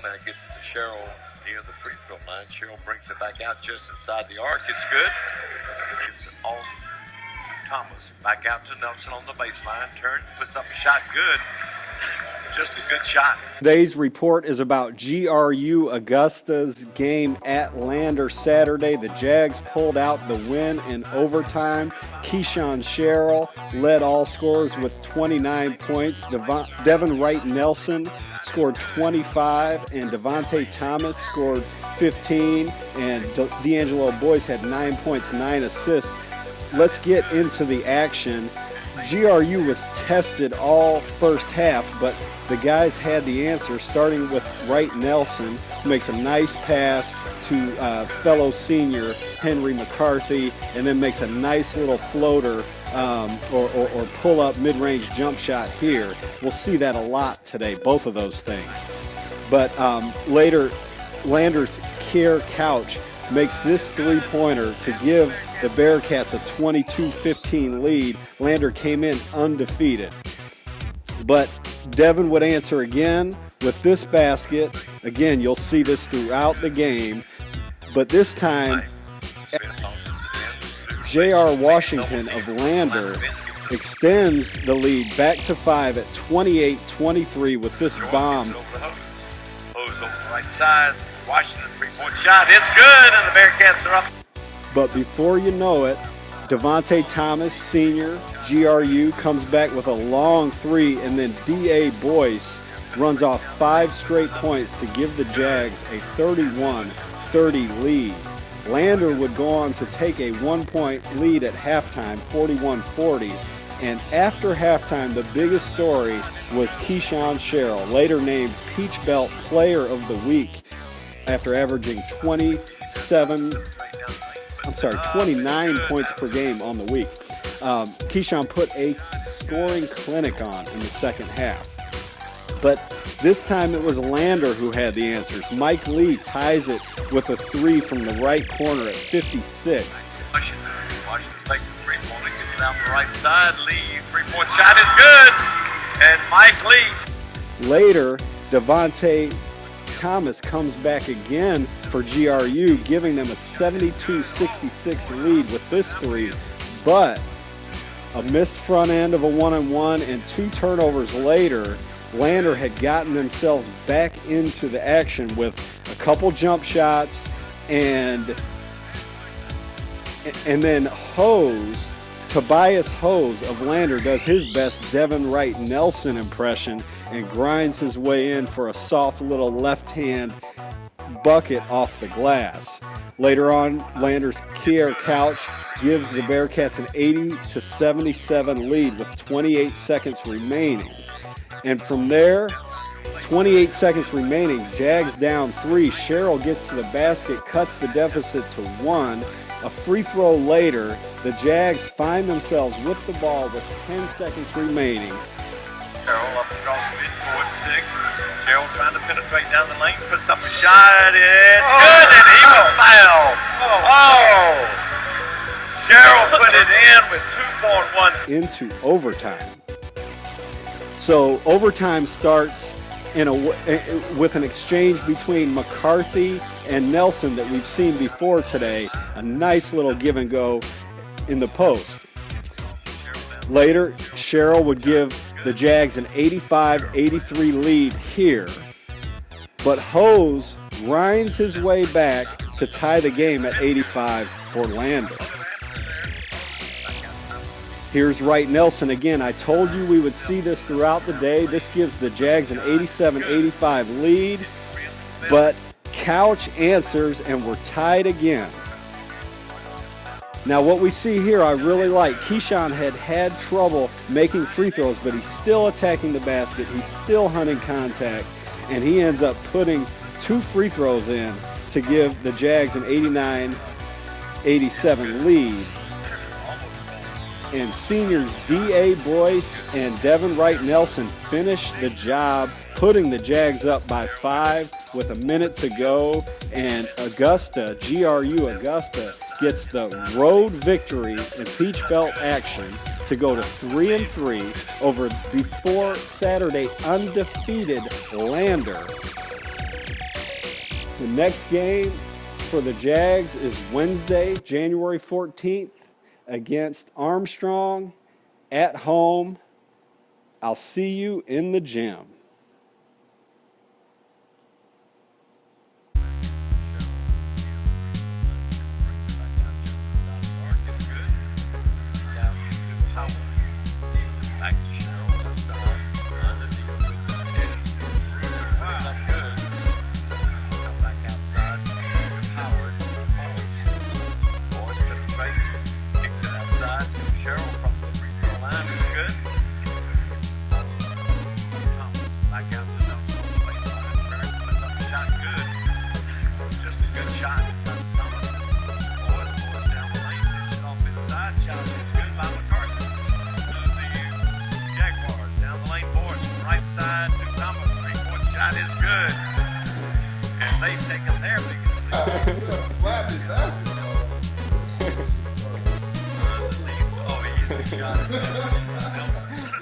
Now it gets to Sherrill near the free throw line. Sherrill brings it back out just inside the arc. It's good. It's on Thomas. Back out to Nelson on the baseline. Turns, puts up a shot. Good. Just a good shot. Today's report is about GRU Augusta's game at Lander Saturday. The Jags pulled out the win in overtime. Keshun Sherrill led all scorers with 29 points. Devin Wright Nelson scored 25, and Devontae Thomas scored 15, and D'Angelo Boyce had 9 points, 9 assists. Let's get into the action. GRU was tested all first half, but the guys had the answer, starting with Wright Nelson, who makes a nice pass to fellow senior Henry McCarthy, and then makes a nice little floater or pull-up mid-range jump shot here. We'll see that a lot today, both of those things. But later, Lander's Kier Couch makes this three-pointer to give the Bearcats a 22-15 lead. Lander came in undefeated. But Devin would answer again with this basket. Again, you'll see this throughout the game. But this time, J.R. Washington of Lander extends the lead back to 5 at 28-23 with this bomb. Hose over the right side. Washington three-point shot. It's good, and the Bearcats are up. But before you know it, Devontae Thomas, senior, GRU, comes back with a long three, and then D.A. Boyce runs off 5 straight points to give the Jags a 31-30 lead. Lander would go on to take a 1-point lead at halftime, 41-40. And after halftime, the biggest story was Keshun Sherrill, later named Peach Belt Player of the Week after averaging 29 points per game on the week. Keshun put a scoring clinic on in the second half. But this time it was Lander who had the answers. Mike Lee ties it with a three from the right corner at 56. Washington takes the three-pointer, gets down the right side. Lee, three-point shot is good. And Mike Lee. Later, Devontae Thomas comes back again for GRU, giving them a 72-66 lead with this three. But a missed front end of a one-on-one and 2 turnovers later, Lander had gotten themselves back into the action with a couple jump shots, and then Tobias Hose of Lander does his best Devin Wright Nelson impression and grinds his way in for a soft little left-hand bucket off the glass. Later on, Lander's Kier Couch gives the Bearcats an 80-77 lead with 28 seconds remaining. And from there, 28 seconds remaining, Jags down 3. Sherrill gets to the basket, cuts the deficit to 1. A free throw later, the Jags find themselves with the ball with 10 seconds remaining. Sherrill up across midcourt, 6. Sherrill trying to penetrate down the lane, puts up a shot. It's good, and he was fouled. Sherrill put it in with 2.1. Into overtime. So overtime starts with an exchange between McCarthy and Nelson that we've seen before today. A nice little give and go in the post. Later, Sherrill would give the Jags an 85-83 lead here. But Hose grinds his way back to tie the game at 85 for Lander. Here's Wright Nelson again. I told you we would see this throughout the day. This gives the Jags an 87-85 lead, but Couch answers and we're tied again. Now what we see here I really like. Keshun had trouble making free throws, but he's still attacking the basket. He's still hunting contact, and he ends up putting 2 free throws in to give the Jags an 89-87 lead. And seniors D.A. Boyce and Devin Wright Nelson finish the job, putting the Jags up by 5 with a minute to go. And Augusta, GRU Augusta, gets the road victory in Peach Belt action to go to 3-3 over before Saturday undefeated Lander. The next game for the Jags is Wednesday, January 14th against Armstrong at home. I'll see you in the gym. Back to Sherrill, left side, underneath with the head. Not good. Come back outside to Howard. Boyd penetrates, kicks it outside to Sherrill from the free throw line. It's good. Back out to Nelson on the baseline. Turns, puts up a shot. Good. Just a good shot. Boyd down the lane, pitch it off inside. Shot is good by McCarthy. Jaguars down the lane for us. Right side to Thomas. 3-point shot is good. And they've taken their biggest lead. Flappy basketball. Oh, easy shot.